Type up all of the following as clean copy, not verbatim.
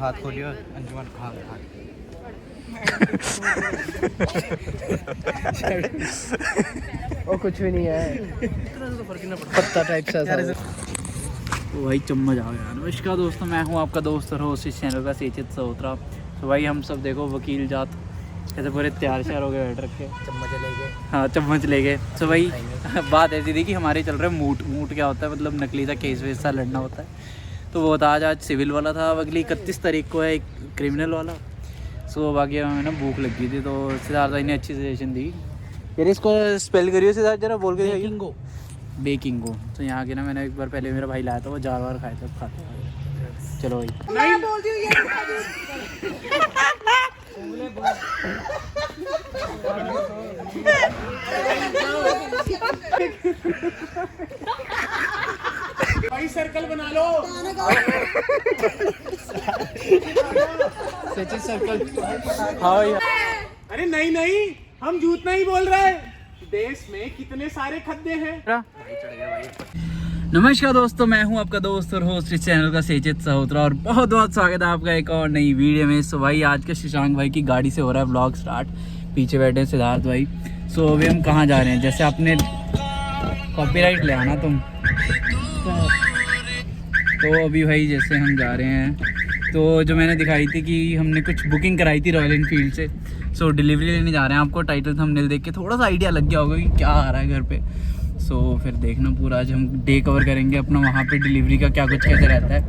हाथ खोलियो अंजुमन, हाथ वो कुछ भी नहीं है, पत्ता टाइप सा तो भाई चम्मच आ गया। नमस्कार दोस्तों, मैं हूं आपका दोस्त और होस्ट इस चैनल का सेचित सहोत्रा। तो भाई हम सब देखो वकील जात कैसे पूरे तैयार श्यार हो गए बैठ रखे, चम्मच ले गए। हाँ चम्मच ले गए। तो भाई बात ऐसी थी कि हमारे चल रहे मूट क्या होता है, मतलब नकली सा केस वेस सा लड़ना होता है। तो वो था आज सिविल वाला था, अगली 31 तारीख को है एक क्रिमिनल वाला। सो बाकी हमें ना भूख लगी थी तो सिद्धार्थ भाई ने अच्छी सजेशन दी, यार इसको स्पेल करियो सिद्धार्थ जरा, बोल के दिखाइए। बेकिंगो। तो यहाँ के ना मैंने एक बार पहले मेरा भाई लाया था, वो जार वार खाए थे, खाते हैं। चलो भाई मैं बोलती हूँ ये भाई सर्कल बना लो। सचिन सर्कल। हाँ यार, अरे नहीं नहीं, हम झूठ नहीं बोल रहे। देश में कितने सारे खद्दे हैं। नमस्कार दोस्तों, मैं हूं आपका दोस्त और होस्ट इस चैनल का सेचित सहोत्रा और बहुत बहुत स्वागत है आपका एक और नई वीडियो में। सो भाई आज के शशांक भाई की गाड़ी से हो रहा है व्लॉग स्टार्ट, पीछे बैठे हैं सिद्धार्थ भाई। सो अभी हम कहाँ जा रहे हैं, जैसे आपने कॉपीराइट ले आना तुम। तो अभी भाई जैसे हम जा रहे हैं, तो जो मैंने दिखाई थी कि हमने कुछ बुकिंग कराई थी रॉयल एनफील्ड से, सो डिलीवरी लेने जा रहे हैं। आपको टाइटल थंबनेल देख के थोड़ा सा आइडिया लग गया होगा कि क्या आ रहा है घर पे। सो फिर देखना पूरा, आज हम डे कवर करेंगे अपना वहाँ पे डिलीवरी का क्या कुछ कैसे रहता है।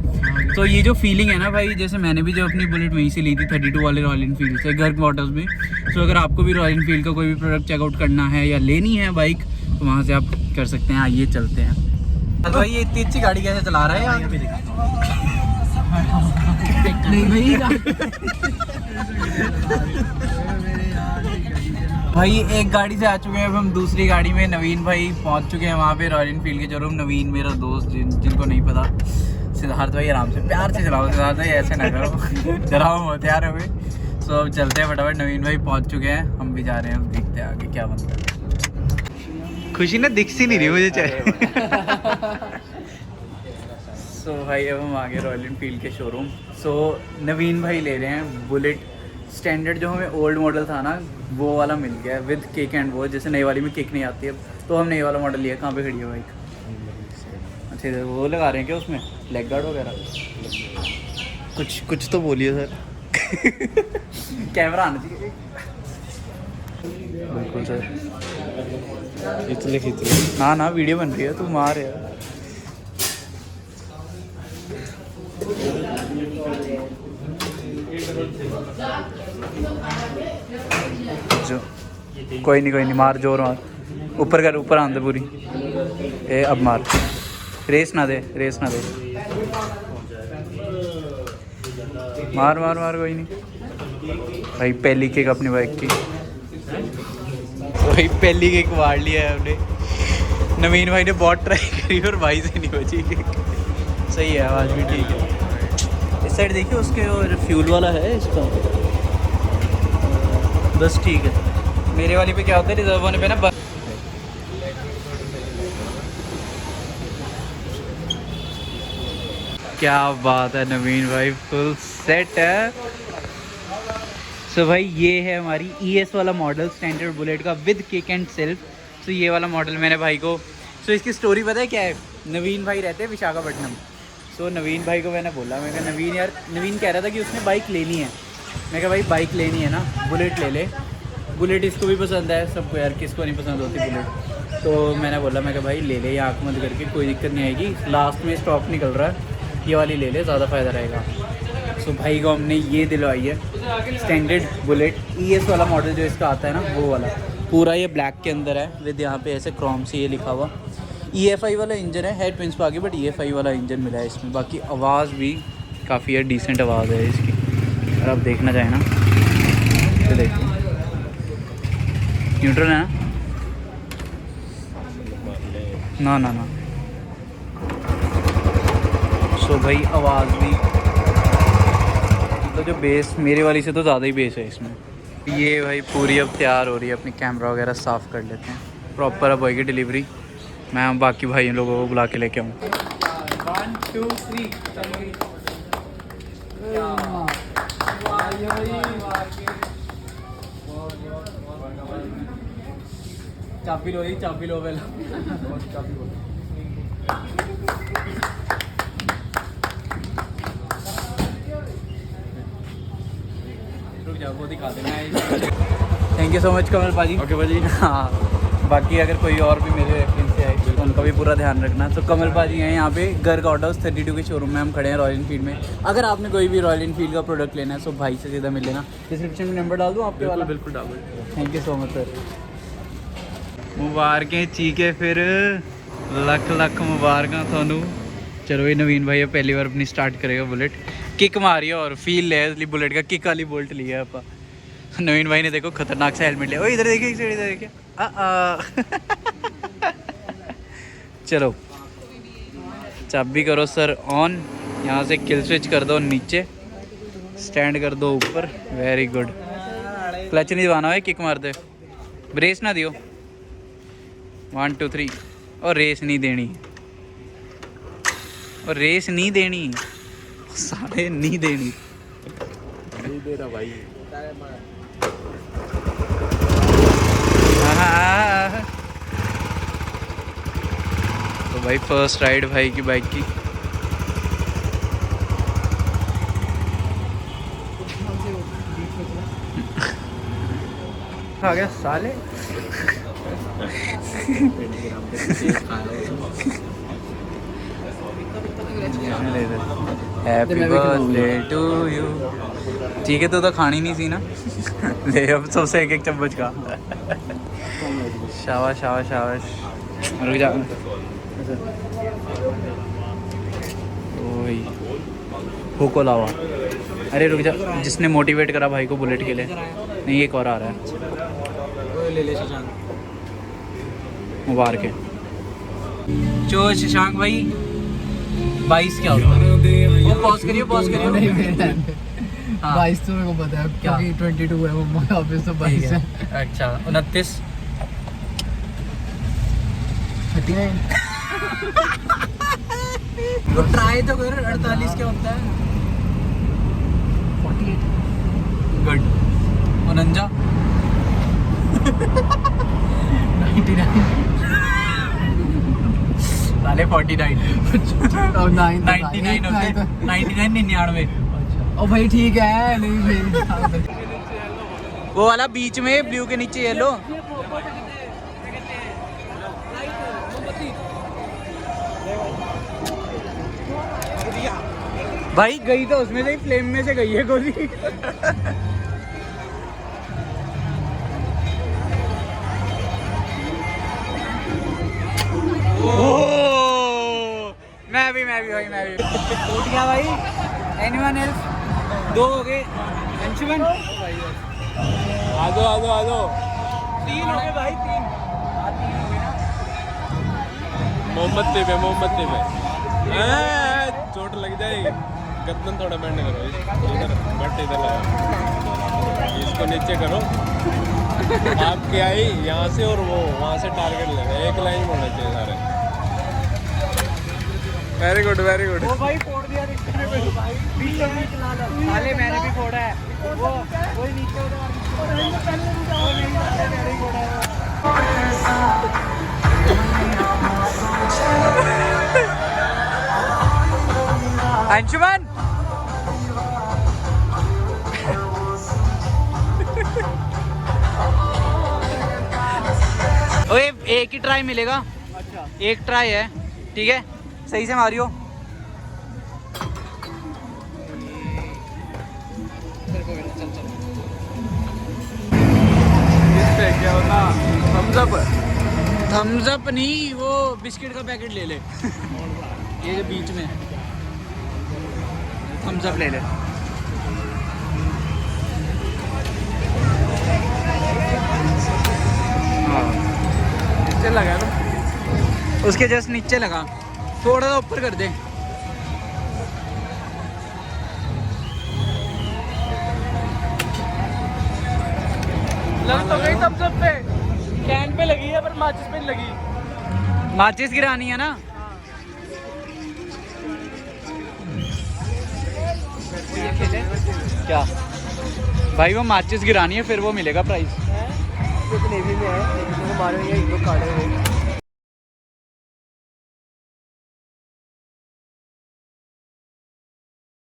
तो ये जो फीलिंग है ना भाई, जैसे मैंने भी जो अपनी बुलेट वहीं से ली थी 32 वाले रॉयल एनफील्ड से घर क्वार्टर्स में। सो अगर आपको भी रॉयल एनफील्ड का कोई भी प्रोडक्ट चेकआउट करना है या लेनी है बाइक, तो वहाँ से आप कर सकते हैं। आइए चलते हैं। भाई ये इतनी अच्छी गाड़ी कैसे चला रहा है यार? नहीं भाई एक गाड़ी से आ चुके हैं, अब हम दूसरी गाड़ी में। नवीन भाई पहुंच चुके हैं वहाँ पे रॉयल एनफील्ड के शोरूम। नवीन मेरा दोस्त, जिनको नहीं पता, सिद्धार्थ भाई आराम से प्यार से चलाओ सिद्धार्थ भाई, ऐसे ना करो डराओ मत यार हमें। सो अब चलते हैं फटाफट, नवीन भाई पहुंच चुके हैं, हम भी जा रहे हैं, अब देखते हैं आगे क्या बनता है। खुशी ना दिख सी नहीं रही मुझे चाहे। सो भाई अब हम आ गए रॉयल एनफील्ड के शोरूम। सो नवीन भाई ले रहे हैं बुलेट स्टैंडर्ड, जो हमें ओल्ड मॉडल था ना वो वाला मिल गया विद किक एंड वो, जैसे नई वाली में किक नहीं आती अब, तो हम नई वाला मॉडल लिया। कहाँ पे खड़ी है बाइक? अच्छा वो लगा रहे हैं क्या उसमें, लेग गार्ड वगैरह? कुछ तो बोलिए सर। कैमरा आना चाहिए। बिल्कुल सर, इतने खींच ना वीडियो बन रही है, तू मार यार। जो कोई नहीं मार, जोर मार, ऊपर कर, ऊपर आंदे पूरी। ए अब मार, रेस ना दे मार, कोई नहीं भाई। पहली किक अपनी बाइक की भाई, पहली किक मार लिया है हमने। नवीन भाई ने बहुत ट्राई करी और भाई से नहीं बची किक। सही है, आवाज़ भी ठीक है। इस साइड देखिए, उसके और फ्यूल वाला है इसका, बस ठीक है। मेरे वाली पे क्या होता है, रिजर्व होने पे ना बस। क्या बात है नवीन भाई, फुल सेट है। सो भाई ये है हमारी ES वाला मॉडल स्टैंडर्ड बुलेट का विद किक एंड सेल्फ। सो ये वाला मॉडल मैंने भाई को, सो इसकी स्टोरी पता है क्या है? नवीन भाई रहते हैं विशाखापट्टनम। सो नवीन भाई को मैंने बोला, मैं कहा नवीन यार, नवीन कह रहा था कि उसने बाइक लेनी है। मैं कहा भाई बाइक लेनी है ना, बुलेट ले ले। बुलेट इसको भी पसंद है, सबको यार, किसको नहीं पसंद होती बुलेट। तो मैंने बोला, मैं कहा भाई ले ले, या आँख बंद करके, कोई दिक्कत नहीं आएगी, लास्ट में स्टॉक निकल रहा है, ये वाली ले ले, ज़्यादा फ़ायदा रहेगा। सो भाई को हमने ये दिलवाई है स्टैंडर्ड बुलेट ES वाला मॉडल, जो इसका आता है ना वो वाला। पूरा ये ब्लैक के अंदर है विद यहाँ पे ऐसे क्रोम से ये लिखा हुआ। EFI वाला इंजन है ट्विन स्पार्क, बट EFI वाला इंजन मिला है इसमें। बाकी आवाज़ भी काफ़ी है, डिसेंट आवाज़ है इसकी। अगर आप देखना चाहें ना तो देखो, न्यूट्रल है ना। सो भाई आवाज़ भी, तो जो बेस मेरे वाली से तो ज़्यादा ही बेस है इसमें। ये भाई पूरी अब तैयार हो रही है, अपनी कैमरा वगैरह साफ़ कर लेते हैं प्रॉपर। अब होएगी डिलीवरी, मैं बाकी भाई लोगों को बुला के लेके आऊँ। 1 2 3 चाबी लो जी, चाबी लो पहले। रुक जाओ, वो दिखा देना। थैंक यू सो मच कमल पाजी। ओके भाजी। हाँ, बाकी अगर कोई और भी मेरे रेफरेंस से आए तो उनका भी पूरा ध्यान रखना। तो कमल पाजी हैं यहाँ पे गर्ग ऑटो हाउस 32 के शोरूम में हम खड़े हैं रॉयल इनफील्ड में। अगर आपने कोई भी रॉयल इनफील्ड का प्रोडक्ट लेना है तो भाई से सीधा मिल लेना। डिस्क्रिप्शन में नंबर डाल दूँ आपके वाला? बिल्कुल डाल दो। Thank you so much sir. मुबारकें चीके फिर लख लख मुबारक थानू। चलो ये नवीन भाई पहली बार अपनी स्टार्ट करेगा बुलेट। किक मारी है और फील ले इसलिए बुलेट का किक वाली बोल्ट लिया है आप। नवीन भाई ने देखो खतरनाक सा हेलमेट लिया। ओ इधर देखिए, इधर देखिए। चलो चाबी करो सर ऑन। यहाँ से किल स्विच कर दो नीचे, स्टैंड कर दो ऊपर। Very good. क्लच नहीं दबाना है, किक मार दे, ब्रेस ना दियो। 1 2 3। और रेस नहीं देनी, और रेस नहीं देनी, सारे नहीं देनी। नहीं दे रहा भाई। तो भाई फर्स्ट राइड भाई की बाइक की। आ गया साले। Happy birthday to you. ठीक है, तो खानी नहीं सी ना। ले अब सबसे एक एक चम्मच का। शाबाश शाबाश शाबाश। रुक जा। ओए होको लावा। अरे रुक जा, जिसने मोटिवेट करा भाई को बुलेट के लिए। नहीं, एक और आ रहा है। ले ले शशांक। मुबारक है। जो शशांक भाई 22 क्या होता है? वो पॉज करियो, पॉज करियो। 22 तो मेरे को पता है क्योंकि 22 है मम्मा का ऑफिस, तो 22 है। अच्छा 29 39। तो ट्राई तो कर। 48 क्या होता है? 48। गुड। 49 99। साले 49 और 9 99 होते हैं। 99 99। ओ भाई ठीक है। नहीं भाई वो वाला बीच में ब्लू के नीचे येलो। भाई गई तो उसमें से ही, फ्लेम में से गई है गोली। मैं भी भाई, मैं भी उठ गया भाई। Anyone else? 2 हो गए। अंशुमन आ दो 3 हो गए भाई, 3 हो गए ना। मोमबत्ती पे चोट लग जाएगी। गर्दन थोड़ा बेंड करो, इधर बट इधर लगा, इसको नीचे करो। आपके आई यहाँ से और वो वहाँ से टारगेट लेना, एक लाइन में होना चाहिए सारे। Very good very good. वो भाई फोड़ दिया रिश्ते में भाई। साले मैंने भी फोड़ा है। वो नीचे अंशुमन ओए एक ही ट्राई मिलेगा। अच्छा एक ट्राई है, ठीक है, सही से मारियो। क्या होता? थम्स अप नहीं, वो बिस्किट का पैकेट ले ले। ये जो बीच में थम्स अप ले ले। हाँ नीचे लगा ना, उसके जस्ट नीचे लगा, थोड़ा सा ऊपर कर दे। लग तो गई थम्स अप पे, कैन पे लगी है पर माचिस पे नहीं लगी। माचिस गिरानी है ना। क्या भाई, वो माचिस गिरानी है फिर वो मिलेगा प्राइस। नेवी में है, नेवी को मारेंगे, एक दो काटे हुए।